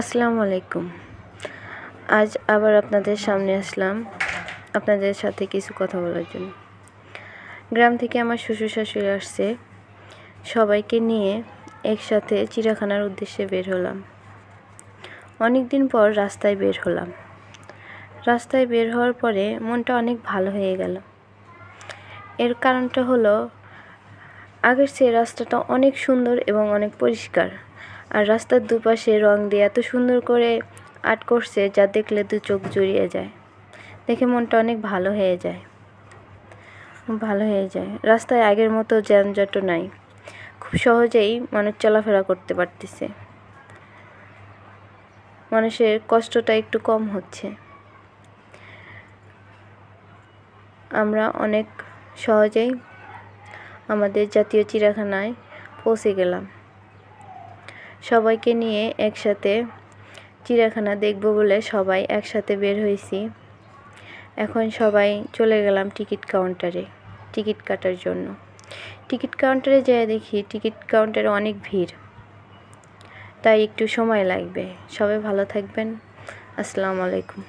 আসসালামু আলাইকুম। আজ আবার আপনাদের সামনে আসলাম আপনাদের সাথে কিছু কথা বলার জন্য। গ্রাম থেকে আমার শ্বশুর শাশুড়ি আসছে, সবাইকে নিয়ে একসাথে চিড়িয়াখানার উদ্দেশ্যে বের হলাম। অনেক দিন পর রাস্তায় বের হলাম। রাস্তায় বের হওয়ার পরে মনটা অনেক ভালো হয়ে গেল। এর কারণটা হলো, আগের চেয়ে রাস্তাটা অনেক সুন্দর এবং অনেক পরিষ্কার। আর রাস্তার দুপাশে রং দিয়ে এত সুন্দর করে আর্ট করছে, যা দেখলে দু চোখ জুড়িয়ে যায়। দেখে মনটা অনেক ভালো হয়ে যায়। রাস্তায় আগের মতো যানজটও নাই, খুব সহজেই মানুষ চলাফেরা করতে পারতেছে। মানুষের কষ্টটা একটু কম হচ্ছে। আমরা অনেক সহজেই আমাদের জাতীয় চিড়িয়াখানায় পৌঁছে গেলাম। সবাইকে নিয়ে একসাথে চিড়িয়াখানা দেখব বলে সবাই একসাথে বের হয়েছি। এখন সবাই চলে গেলাম টিকিট কাউন্টারে টিকিট কাটার জন্য। টিকিট কাউন্টারে যেয়ে দেখি টিকিট কাউন্টারে অনেক ভিড়, তাই একটু সময় লাগবে। সবাই ভালো থাকবেন। আসসালামু আলাইকুম।